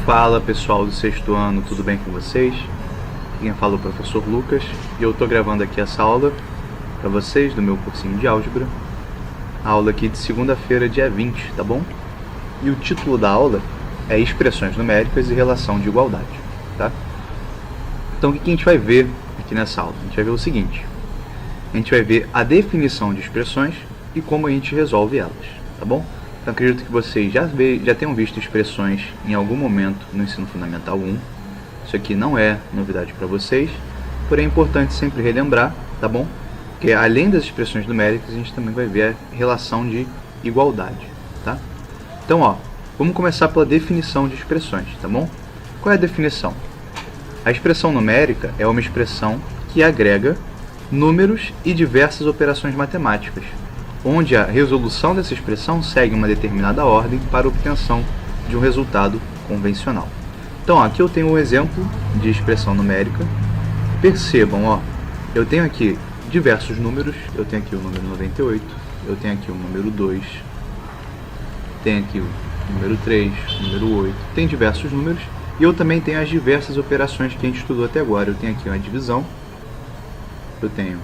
Fala pessoal do sexto ano, tudo bem com vocês? Quem fala é o professor Lucas e eu estou gravando aqui essa aula para vocês do meu cursinho de álgebra. A aula aqui de segunda-feira, dia 20, tá bom? E o título da aula é Expressões Numéricas e Relação de Igualdade, tá? Então o que a gente vai ver aqui nessa aula? A gente vai ver o seguinte: a gente vai ver a definição de expressões e como a gente resolve elas, tá bom? Então acredito que vocês já tenham visto expressões em algum momento no ensino fundamental 1. Isso aqui não é novidade para vocês, porém é importante sempre relembrar, tá bom? Porque além das expressões numéricas, a gente também vai ver a relação de igualdade, tá? Então, ó, vamos começar pela definição de expressões, tá bom? Qual é a definição? A expressão numérica é uma expressão que agrega números e diversas operações matemáticas, onde a resolução dessa expressão segue uma determinada ordem para a obtenção de um resultado convencional. Então, ó, aqui eu tenho um exemplo de expressão numérica. Percebam, ó, eu tenho aqui diversos números. Eu tenho aqui o número 98, eu tenho aqui o número 2, tenho aqui o número 3, o número 8, tem diversos números. E eu também tenho as diversas operações que a gente estudou até agora. Eu tenho aqui uma divisão, eu tenho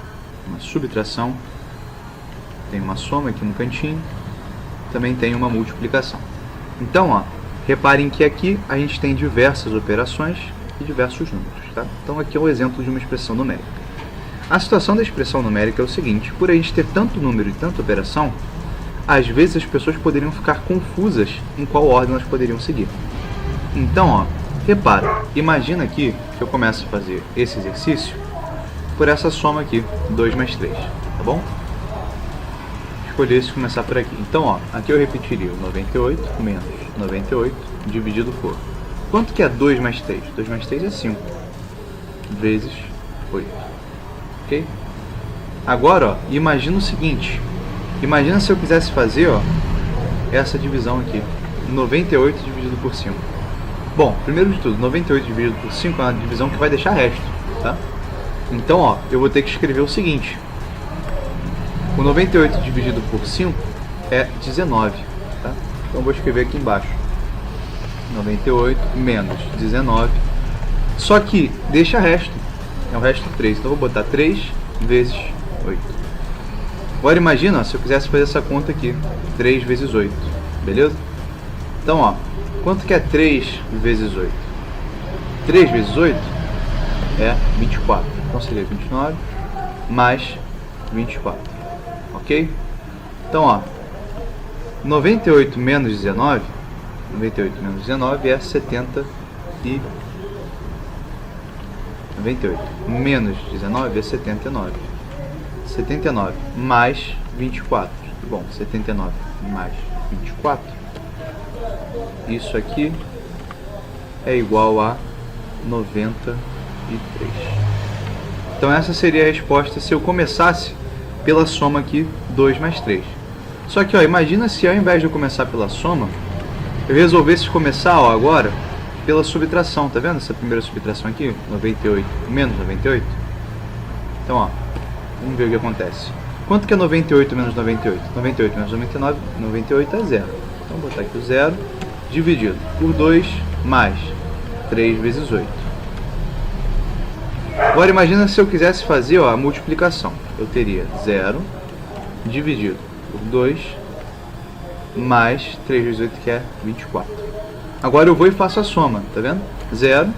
uma subtração, tem uma soma aqui no cantinho, também tem uma multiplicação. Então, ó, reparem que aqui a gente tem diversas operações e diversos números, tá? Então aqui é um exemplo de uma expressão numérica. A situação da expressão numérica é o seguinte: por a gente ter tanto número e tanta operação, às vezes as pessoas poderiam ficar confusas em qual ordem elas poderiam seguir. Então, ó, repara, imagina aqui que eu começo a fazer esse exercício por essa soma aqui, 2 mais 3, tá bom? Escolher se começar por aqui. Então, ó, aqui eu repetiria o 98 menos 98 dividido por... Quanto que é 2 mais 3? 2 mais 3 é 5 vezes 8. Ok? Agora, ó, imagina o seguinte. Imagina se eu quisesse fazer, ó, essa divisão aqui. 98 dividido por 5. Bom, primeiro de tudo, 98 dividido por 5 é uma divisão que vai deixar resto, tá? Então, ó, eu vou ter que escrever o seguinte. O 98 dividido por 5 é 19, tá? Então eu vou escrever aqui embaixo. 98 menos 19. Só que deixa resto. É o resto 3. Então eu vou botar 3 vezes 8. Agora imagina, ó, se eu quisesse fazer essa conta aqui. 3 vezes 8. Beleza? Então, ó, quanto que é 3 vezes 8? 3 vezes 8 é 24. Então seria 29 mais 24. Ok? Então, ó, 98 menos 19, 98 menos 19 é 70 e... 98 menos 19 é 79. 79 mais 24. Bom, 79 mais 24, isso aqui é igual a 93. Então essa seria a resposta se eu começasse pela soma aqui, 2 mais 3. Só que, ó, imagina se ao invés de eu começar pela soma, eu resolvesse começar, ó, agora pela subtração. Tá vendo essa primeira subtração aqui? 98 menos 98. Então, ó, vamos ver o que acontece. Quanto que é 98 menos 98? 98 menos 99, 98 é 0. Então vou botar aqui o 0, dividido por 2 mais 3 vezes 8. Agora imagina se eu quisesse fazer, ó, a multiplicação. Eu teria 0 dividido por 2 mais 3 vezes 8, que é 24. Agora eu vou e faço a soma, tá vendo? 0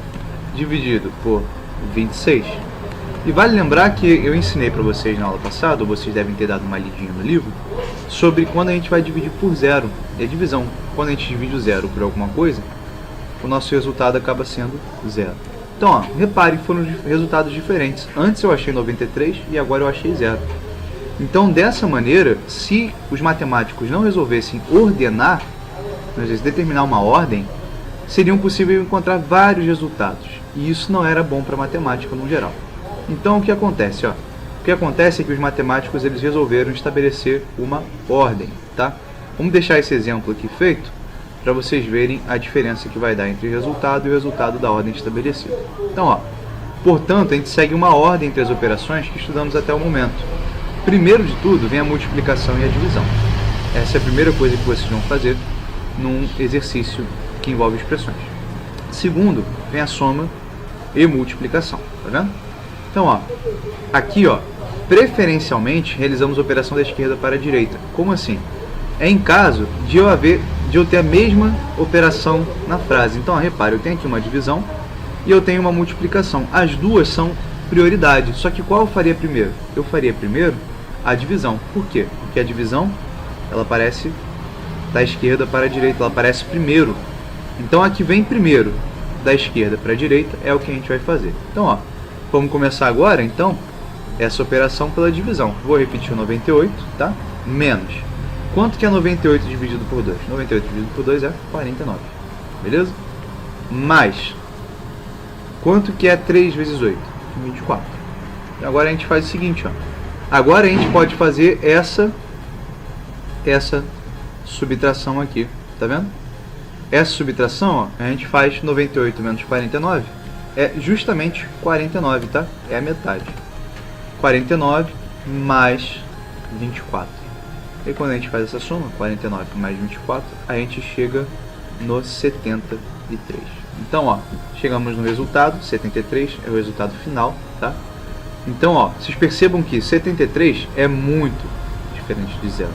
dividido por 26. E vale lembrar que eu ensinei para vocês na aula passada, ou vocês devem ter dado uma lidinha no livro, sobre quando a gente vai dividir por 0. É divisão. Quando a gente divide o 0 por alguma coisa, o nosso resultado acaba sendo 0. Então, ó, repare que foram resultados diferentes. Antes eu achei 93 e agora eu achei 0. Então, dessa maneira, se os matemáticos não resolvessem ordenar, às vezes determinar uma ordem, seria possível encontrar vários resultados. E isso não era bom para a matemática no geral. Então, o que acontece? Ó? O que acontece é que os matemáticos eles resolveram estabelecer uma ordem, tá? Vamos deixar esse exemplo aqui feito, para vocês verem a diferença que vai dar entre o resultado e o resultado da ordem estabelecida. Então, ó, portanto, a gente segue uma ordem entre as operações que estudamos até o momento. Primeiro de tudo, vem a multiplicação e a divisão. Essa é a primeira coisa que vocês vão fazer num exercício que envolve expressões. Segundo, vem a soma e multiplicação, tá vendo? Então, ó, aqui, ó, preferencialmente realizamos a operação da esquerda para a direita. Como assim? É em caso de eu ter a mesma operação na frase. Então, ó, repare, eu tenho aqui uma divisão e eu tenho uma multiplicação. As duas são prioridade. Só que qual eu faria primeiro? Eu faria primeiro a divisão. Por quê? Porque a divisão, ela aparece da esquerda para a direita, ela aparece primeiro. Então, a que vem primeiro da esquerda para a direita é o que a gente vai fazer. Então, ó, vamos começar agora, então, essa operação pela divisão. Vou repetir o 98, tá? Menos. Quanto que é 98 dividido por 2? 98 dividido por 2 é 49. Beleza? Mais. Quanto que é 3 vezes 8? 24. E agora a gente faz o seguinte, ó. Agora a gente pode fazer essa subtração aqui. Tá vendo? Essa subtração, ó, a gente faz 98 menos 49. É justamente 49, tá? É a metade. 49 mais 24. E quando a gente faz essa soma, 49 mais 24, a gente chega no 73. Então, ó, chegamos no resultado, 73 é o resultado final, tá? Então, ó, vocês percebam que 73 é muito diferente de zero.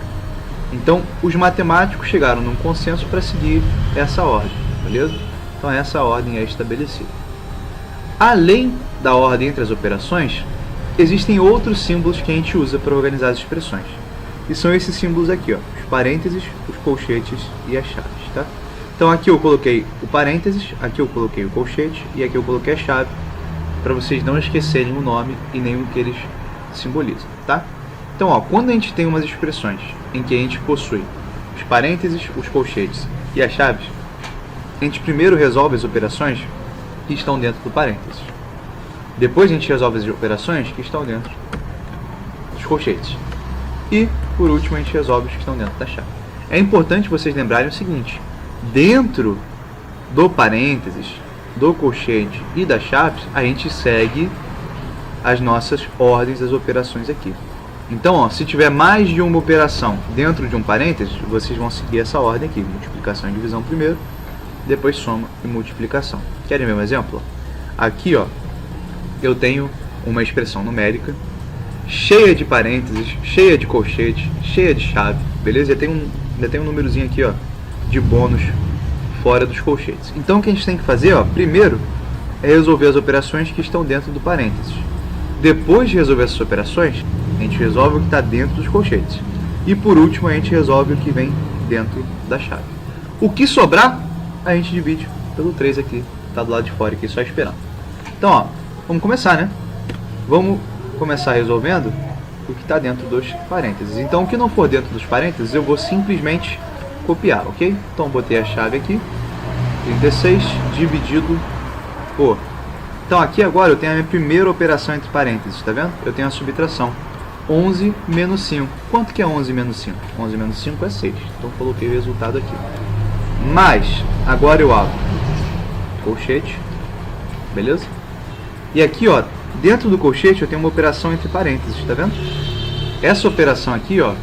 Então, os matemáticos chegaram num consenso para seguir essa ordem, beleza? Então, essa ordem é estabelecida. Além da ordem entre as operações, existem outros símbolos que a gente usa para organizar as expressões. E são esses símbolos aqui, ó, os parênteses, os colchetes e as chaves, tá? Então aqui eu coloquei o parênteses, aqui eu coloquei o colchete e aqui eu coloquei a chave, para vocês não esquecerem o nome e nem o que eles simbolizam, tá? Então, ó, quando a gente tem umas expressões em que a gente possui os parênteses, os colchetes e as chaves, a gente primeiro resolve as operações que estão dentro do parênteses. Depois a gente resolve as operações que estão dentro dos colchetes. E, por último, a gente resolve os que estão dentro da chave. É importante vocês lembrarem o seguinte: dentro do parênteses, do colchete e das chaves, a gente segue as nossas ordens das operações aqui. Então, ó, se tiver mais de uma operação dentro de um parênteses, vocês vão seguir essa ordem aqui: multiplicação e divisão primeiro, depois soma e multiplicação. Querem ver um exemplo? Aqui, ó, eu tenho uma expressão numérica cheia de parênteses, cheia de colchete, cheia de chave, beleza? Ainda tem um númerozinho aqui, ó, de bônus fora dos colchetes. Então o que a gente tem que fazer, ó, primeiro é resolver as operações que estão dentro do parênteses. Depois de resolver essas operações, a gente resolve o que está dentro dos colchetes. E por último a gente resolve o que vem dentro da chave. O que sobrar, a gente divide pelo 3 aqui, tá do lado de fora aqui, só esperando. Então, ó, vamos começar, né? Vamos começar resolvendo o que está dentro dos parênteses. Então, o que não for dentro dos parênteses, eu vou simplesmente copiar, ok? Então, botei a chave aqui, 36 dividido por... Então, aqui agora eu tenho a minha primeira operação entre parênteses, tá vendo? Eu tenho a subtração. 11 menos 5. Quanto que é 11 menos 5? 11 menos 5 é 6. Então, coloquei o resultado aqui. Mas, agora eu abro colchete, beleza? E aqui, ó, dentro do colchete eu tenho uma operação entre parênteses, tá vendo? Essa operação aqui, ó,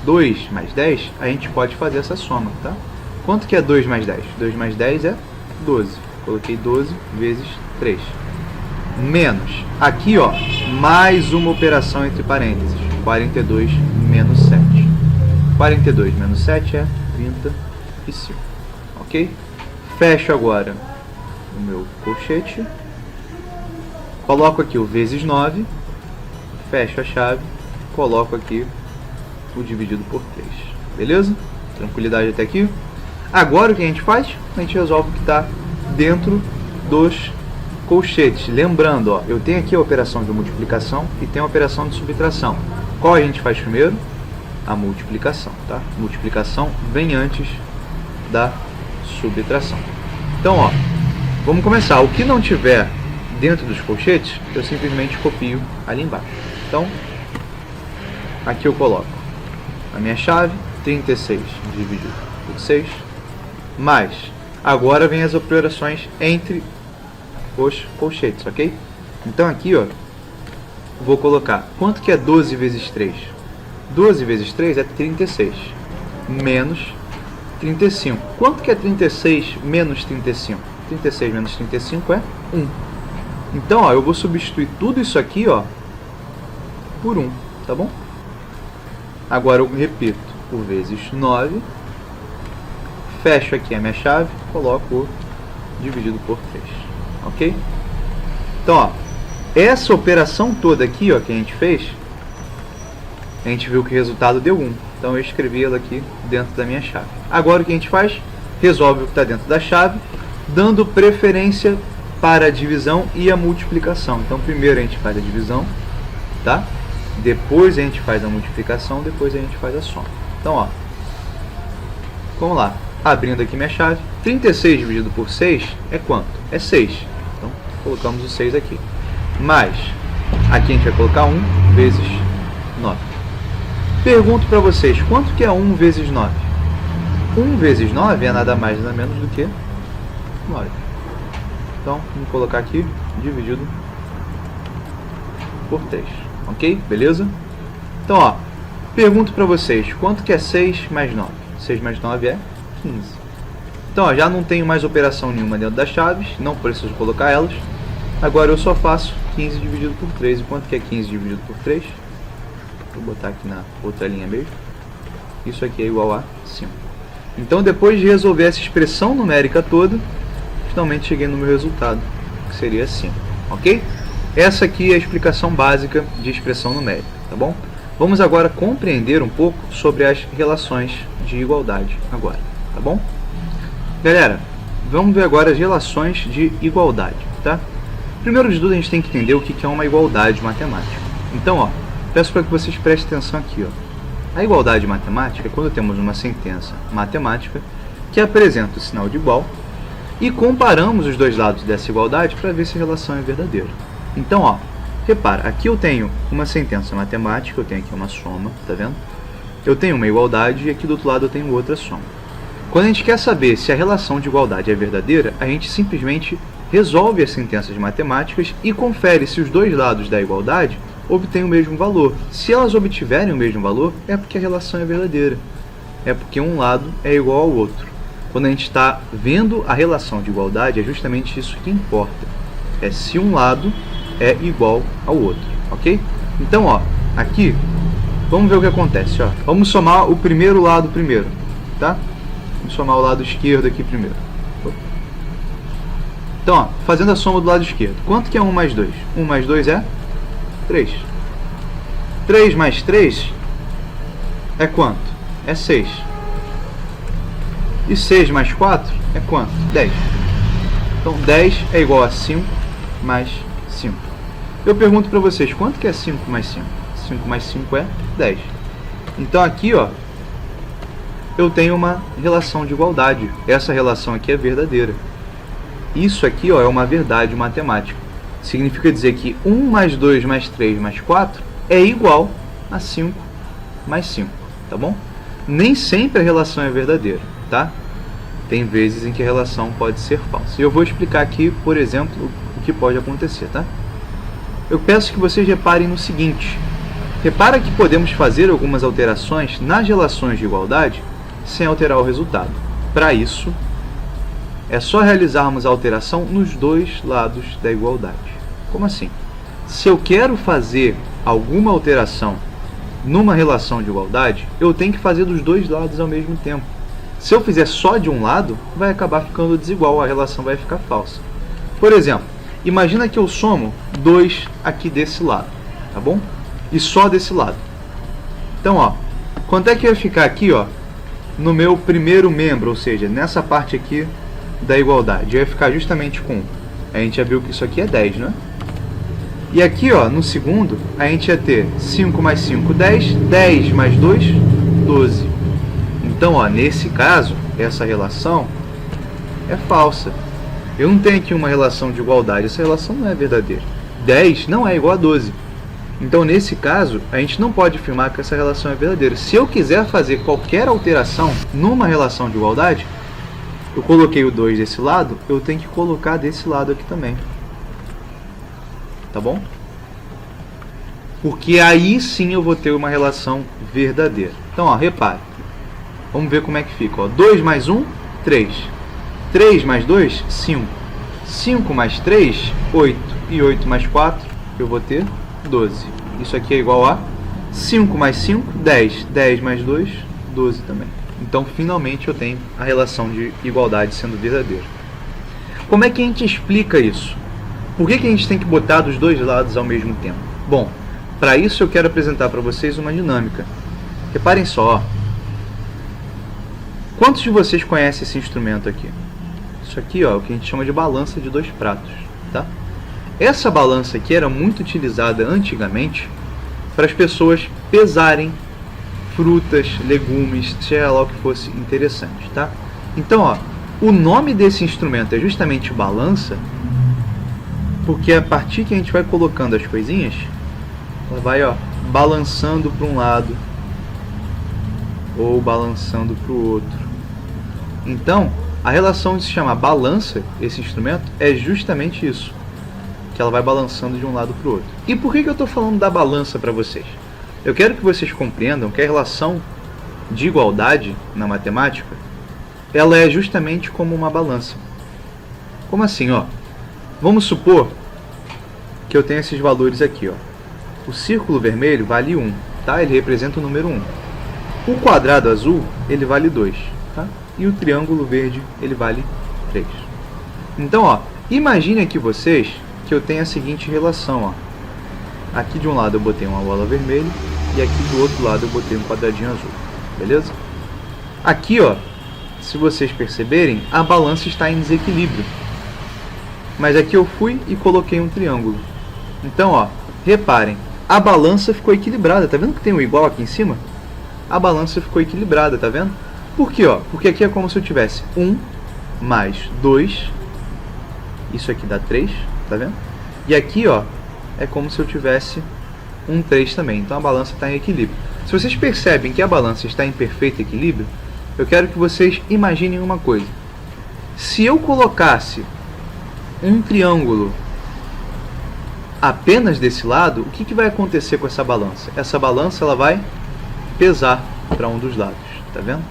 2 mais 10, a gente pode fazer essa soma, tá? Quanto que é 2 mais 10? 2 mais 10 é 12. Coloquei 12 vezes 3. Menos, aqui, ó, mais uma operação entre parênteses, 42 menos 7. 42 menos 7 é 35, ok? Fecho agora o meu colchete. Coloco aqui o vezes 9, fecho a chave, coloco aqui o dividido por 3, beleza? Tranquilidade até aqui? Agora o que a gente faz? A gente resolve o que está dentro dos colchetes. Lembrando, ó, eu tenho aqui a operação de multiplicação e tenho a operação de subtração. Qual a gente faz primeiro? A multiplicação, tá? Multiplicação vem antes da subtração. Então, ó, vamos começar. O que não tiver dentro dos colchetes, eu simplesmente copio ali embaixo. Então, aqui eu coloco a minha chave, 36 dividido por 6, mais, agora vem as operações entre os colchetes, ok? Então aqui, ó, vou colocar, quanto que é 12 vezes 3? 12 vezes 3 é 36, menos 35. Quanto que é 36 menos 35? 36 menos 35 é 1. Então, ó, eu vou substituir tudo isso aqui, ó, por 1, tá bom? Agora eu repito, por vezes 9. Fecho aqui a minha chave, coloco o dividido por 3, ok? Então, ó, essa operação toda aqui, ó, que a gente fez, a gente viu que o resultado deu 1. Então eu escrevi ela aqui dentro da minha chave. Agora o que a gente faz? Resolve o que está dentro da chave, dando preferência para a divisão e a multiplicação. Então primeiro a gente faz a divisão, tá? Depois a gente faz a multiplicação, depois a gente faz a soma. Então, ó, vamos lá. Abrindo aqui minha chave, 36 dividido por 6 é quanto? É 6. Então, colocamos o 6 aqui. Mas, aqui a gente vai colocar 1 vezes 9. Pergunto para vocês, quanto que é 1 vezes 9? 1 vezes 9 é nada mais nada menos do que 9. Então, vamos colocar aqui, dividido por 3. Ok? Beleza? Então, ó, pergunto para vocês, quanto que é 6 mais 9? 6 mais 9 é 15. Então, ó, já não tenho mais operação nenhuma dentro das chaves, não preciso colocar elas. Agora eu só faço 15 dividido por 3. E quanto que é 15 dividido por 3? Vou botar aqui na outra linha mesmo. Isso aqui é igual a 5. Então, depois de resolver essa expressão numérica toda, finalmente cheguei no meu resultado, que seria 5. Ok? Essa aqui é a explicação básica de expressão numérica, tá bom? Vamos agora compreender um pouco sobre as relações de igualdade agora, tá bom? Galera, vamos ver agora as relações de igualdade, tá? Primeiro de tudo, a gente tem que entender o que é uma igualdade matemática. Então, ó, peço para que vocês prestem atenção aqui, ó. A igualdade matemática é quando temos uma sentença matemática que apresenta o sinal de igual e comparamos os dois lados dessa igualdade para ver se a relação é verdadeira. Então, ó, repara, aqui eu tenho uma sentença matemática, eu tenho aqui uma soma, tá vendo? Eu tenho uma igualdade e aqui do outro lado eu tenho outra soma. Quando a gente quer saber se a relação de igualdade é verdadeira, a gente simplesmente resolve as sentenças matemáticas e confere se os dois lados da igualdade obtêm o mesmo valor. Se elas obtiverem o mesmo valor, é porque a relação é verdadeira. É porque um lado é igual ao outro. Quando a gente está vendo a relação de igualdade, é justamente isso que importa. É se um lado é igual ao outro, ok? Então, ó, aqui, vamos ver o que acontece, ó. Vamos somar o primeiro lado primeiro, tá? Vamos somar o lado esquerdo aqui primeiro. Então, ó, fazendo a soma do lado esquerdo. Quanto que é 1 mais 2? 1 mais 2 é 3. 3 mais 3 é quanto? É 6. E 6 mais 4 é quanto? 10. Então, 10 é igual a 5 mais 5. Eu pergunto para vocês, quanto que é 5 mais 5? 5 mais 5 é 10. Então, aqui, ó, eu tenho uma relação de igualdade. Essa relação aqui é verdadeira. Isso aqui, ó, é uma verdade matemática. Significa dizer que 1 mais 2 mais 3 mais 4 é igual a 5 mais 5, tá bom? Nem sempre a relação é verdadeira, tá? Tem vezes em que a relação pode ser falsa. E eu vou explicar aqui, por exemplo, o que pode acontecer, tá? Eu peço que vocês reparem no seguinte. Repara que podemos fazer algumas alterações nas relações de igualdade sem alterar o resultado. Para isso, é só realizarmos a alteração nos dois lados da igualdade. Como assim? Se eu quero fazer alguma alteração numa relação de igualdade, eu tenho que fazer dos dois lados ao mesmo tempo. Se eu fizer só de um lado, vai acabar ficando desigual, a relação vai ficar falsa. Por exemplo, imagina que eu somo 2 aqui desse lado, tá bom? E só desse lado. Então, ó, quanto é que vai ficar aqui, ó, no meu primeiro membro, ou seja, nessa parte aqui da igualdade? Vai ficar justamente com 1. A gente já viu que isso aqui é 10, né? E aqui, ó, no segundo, a gente ia ter 5 mais 5, 10. 10 mais 2, 12. Então, ó, nesse caso, essa relação é falsa. Eu não tenho aqui uma relação de igualdade. Essa relação não é verdadeira. 10 não é igual a 12. Então, nesse caso, a gente não pode afirmar que essa relação é verdadeira. Se eu quiser fazer qualquer alteração numa relação de igualdade, eu coloquei o 2 desse lado, eu tenho que colocar desse lado aqui também. Tá bom? Porque aí sim eu vou ter uma relação verdadeira. Então, ó, repare. Vamos ver como é que fica. Ó. 2 mais 1, 3. 3 mais 2, 5. 5 mais 3, 8. E 8 mais 4, eu vou ter 12. Isso aqui é igual a 5 mais 5, 10. 10 mais 2, 12 também. Então, finalmente, eu tenho a relação de igualdade sendo verdadeira. Como é que a gente explica isso? Por que a gente tem que botar dos dois lados ao mesmo tempo? Bom, para isso eu quero apresentar para vocês uma dinâmica. Reparem só. Ó. Quantos de vocês conhecem esse instrumento aqui? Isso aqui ó, é o que a gente chama de balança de 2 pratos. Tá? Essa balança aqui era muito utilizada antigamente para as pessoas pesarem frutas, legumes, seja lá o que fosse interessante. Tá? Então, ó, o nome desse instrumento é justamente balança, porque a partir que a gente vai colocando as coisinhas, ela vai ó, balançando para um lado ou balançando para o outro. Então, a relação de se chamar balança, esse instrumento, é justamente isso, que ela vai balançando de um lado para o outro. E por que eu estou falando da balança para vocês? Eu quero que vocês compreendam que a relação de igualdade na matemática, ela é justamente como uma balança. Como assim? Ó? Vamos supor que eu tenho esses valores aqui. Ó. O círculo vermelho vale 1, tá? Ele representa o número 1. O quadrado azul, ele vale 2. Tá? E o triângulo verde, ele vale 3. Então, ó, imagine aqui vocês que eu tenho a seguinte relação. Ó. Aqui de um lado eu botei uma bola vermelha e aqui do outro lado eu botei um quadradinho azul. Beleza? Aqui, ó, se vocês perceberem, a balança está em desequilíbrio. Mas aqui eu fui e coloquei um triângulo. Então, ó, reparem, a balança ficou equilibrada. Tá vendo que tem um igual aqui em cima? A balança ficou equilibrada, tá vendo? Por quê, ó? Porque aqui é como se eu tivesse 1 mais 2. Isso aqui dá 3, tá vendo? E aqui, ó, é como se eu tivesse um 3 também. Então a balança está em equilíbrio. Se vocês percebem que a balança está em perfeito equilíbrio, eu quero que vocês imaginem uma coisa. Se eu colocasse um triângulo apenas desse lado, o que vai acontecer com essa balança? Essa balança ela vai pesar para um dos lados, tá vendo?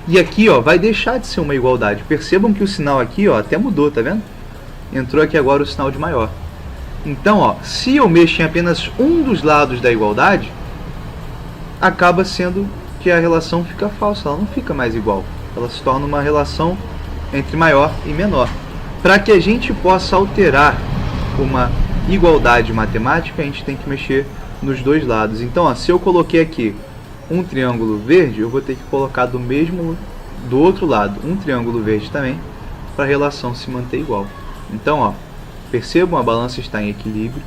E aqui ó, vai deixar de ser uma igualdade. Percebam que o sinal aqui ó, até mudou, tá vendo? Entrou aqui agora o sinal de maior. Então, ó, se eu mexo em apenas um dos lados da igualdade, acaba sendo que a relação fica falsa, ela não fica mais igual. Ela se torna uma relação entre maior e menor. Para que a gente possa alterar uma igualdade matemática, a gente tem que mexer nos dois lados. Então, ó, se eu coloquei aqui um triângulo verde, eu vou ter que colocar do outro lado um triângulo verde também, para a relação se manter igual. Então, ó, percebam, a balança está em equilíbrio.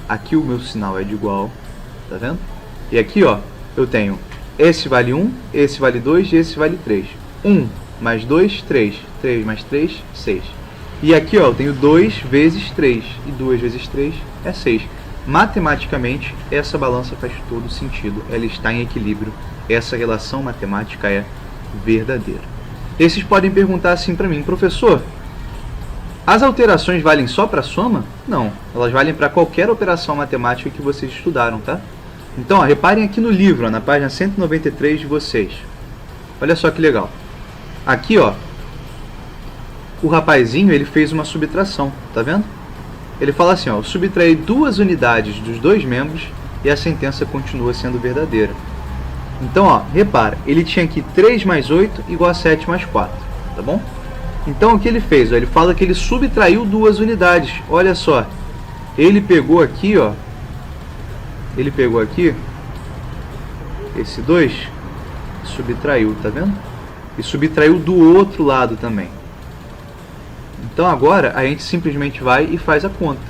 Aqui o meu sinal é de igual, tá vendo? E aqui, ó, eu tenho esse vale 1, esse vale 2 e esse vale 3. 1 mais 2, 3. 3 mais 3, 6. E aqui, ó, eu tenho 2 vezes 3. E 2 vezes 3 é 6. Matematicamente, essa balança faz todo sentido. Ela está em equilíbrio. Essa relação matemática é verdadeira. E vocês podem perguntar assim para mim, professor, as alterações valem só para a soma? Não, elas valem para qualquer operação matemática que vocês estudaram, tá? Então, ó, reparem aqui no livro, ó, na página 193 de vocês. Olha só que legal. Aqui, ó, o rapazinho, ele fez uma subtração, tá vendo? Ele fala assim, ó, subtrair 2 unidades dos 2 membros e a sentença continua sendo verdadeira. Então, ó, repara, ele tinha aqui 3 mais 8 igual a 7 mais 4, tá bom? Então, o que ele fez? Ó, ele fala que ele subtraiu 2 unidades. Olha só, ele pegou aqui, ó, ele pegou aqui, esse 2, subtraiu, tá vendo? E subtraiu do outro lado também. Então agora a gente simplesmente vai e faz a conta.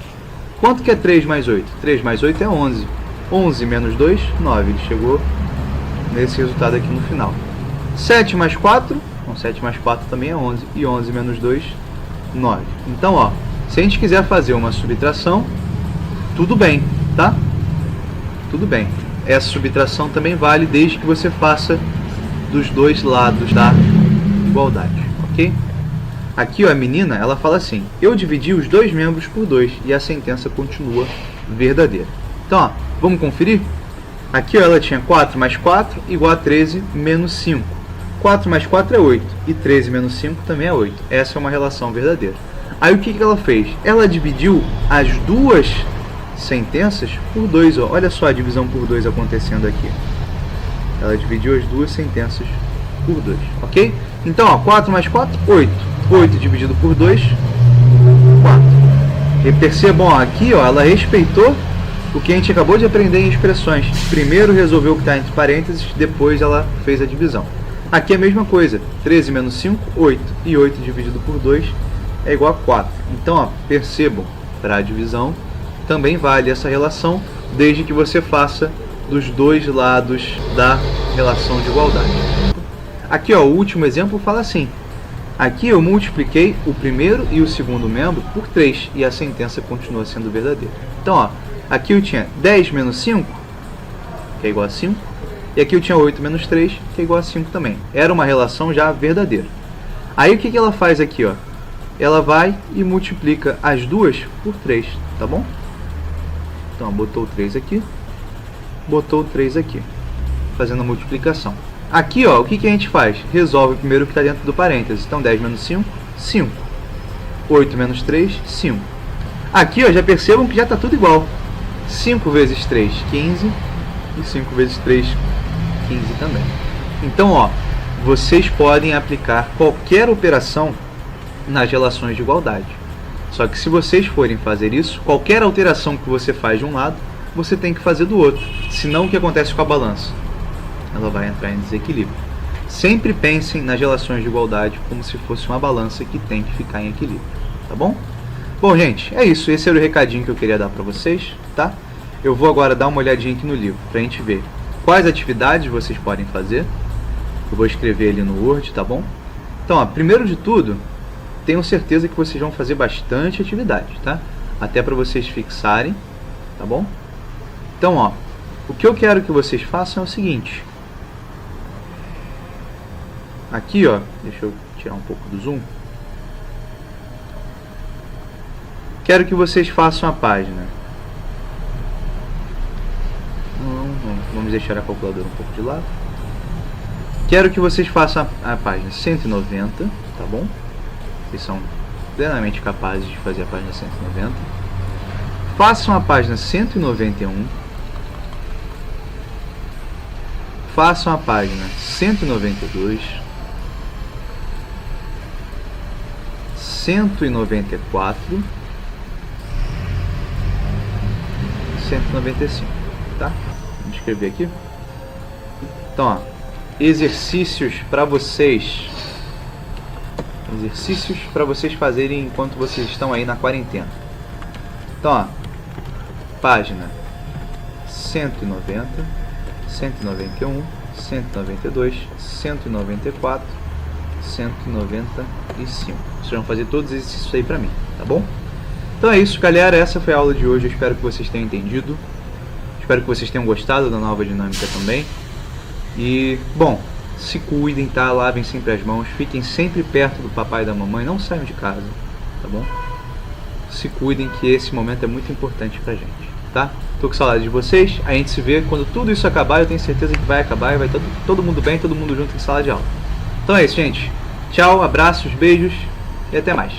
Quanto que é 3 mais 8? 3 mais 8 é 11. 11 menos 2, 9. Ele chegou nesse resultado aqui no final. 7 mais 4, então 7 mais 4 também é 11. E 11 menos 2, 9. Então, ó, se a gente quiser fazer uma subtração, tudo bem, tá? Tudo bem. Essa subtração também vale desde que você faça dos dois lados da igualdade, ok? Aqui, ó, a menina, ela fala assim, eu dividi os 2 membros por 2 e a sentença continua verdadeira. Então, ó, vamos conferir? Aqui, ó, ela tinha 4 mais 4 igual a 13 menos 5. 4 mais 4 é 8 e 13 menos 5 também é 8. Essa é uma relação verdadeira. Aí o que ela fez? Ela dividiu as duas sentenças por 2, ó. Olha só a divisão por 2 acontecendo aqui. Ela dividiu as duas sentenças por 2, ok? Então, ó, 4 mais 4, 8. 8 dividido por 2, 4. E percebam, ó, aqui, ó, ela respeitou o que a gente acabou de aprender em expressões. Primeiro resolveu o que está entre parênteses, depois ela fez a divisão. Aqui é a mesma coisa. 13 menos 5, 8. E 8 dividido por 2 é igual a 4. Então, ó, percebam, para a divisão também vale essa relação, desde que você faça dos dois lados da relação de igualdade. Aqui, ó, o último exemplo fala assim. Aqui eu multipliquei o primeiro e o segundo membro por 3 e a sentença continua sendo verdadeira. Então, ó, aqui eu tinha 10 menos 5, que é igual a 5, e aqui eu tinha 8 menos 3, que é igual a 5 também. Era uma relação já verdadeira. Aí o que ela faz aqui, ó? Ela vai e multiplica as duas por 3, tá bom? Então, ó, botou o 3 aqui, botou o 3 aqui, fazendo a multiplicação. Aqui, ó, o que a gente faz? Resolve primeiro o que está dentro do parênteses. Então, 10 menos 5, 5. 8 menos 3, 5. Aqui, ó, já percebam que já está tudo igual. 5 vezes 3, 15. E 5 vezes 3, 15 também. Então, ó, vocês podem aplicar qualquer operação nas relações de igualdade. Só que se vocês forem fazer isso, qualquer alteração que você faz de um lado, você tem que fazer do outro. Senão, o que acontece com a balança? Ela vai entrar em desequilíbrio. Sempre pensem nas relações de igualdade como se fosse uma balança que tem que ficar em equilíbrio, tá bom? Bom, gente, é isso. Esse era o recadinho que eu queria dar para vocês, tá? Eu vou agora dar uma olhadinha aqui no livro pra gente ver quais atividades vocês podem fazer. Eu vou escrever ali no Word, tá bom? Então, ó, primeiro de tudo, tenho certeza que vocês vão fazer bastante atividade, tá? Até para vocês fixarem, tá bom? Então, ó, o que eu quero que vocês façam é o seguinte. Aqui, ó, deixa eu tirar um pouco do zoom. Quero que vocês façam a página. Vamos deixar a calculadora um pouco de lado. Quero que vocês façam a página 190, tá bom? Vocês são plenamente capazes de fazer a página 190. Façam a página 191. Façam a página 192. 194, 195, tá? Vamos escrever aqui. Então, ó, exercícios para vocês fazerem enquanto vocês estão aí na quarentena. Então, ó, página 190, 191, 192, 194, 195. Vocês vão fazer todos esses exercícios aí pra mim, tá bom? Então é isso, galera. Essa foi a aula de hoje. Eu espero que vocês tenham entendido. Espero que vocês tenham gostado da nova dinâmica também. E, bom, se cuidem, tá? Lavem sempre as mãos. Fiquem sempre perto do papai e da mamãe. Não saiam de casa, tá bom? Se cuidem, que esse momento é muito importante pra gente, tá? Tô com saudade de vocês. A gente se vê quando tudo isso acabar. Eu tenho certeza que vai acabar e vai todo mundo bem, todo mundo junto em sala de aula. Então é isso, gente. Tchau, abraços, beijos e até mais.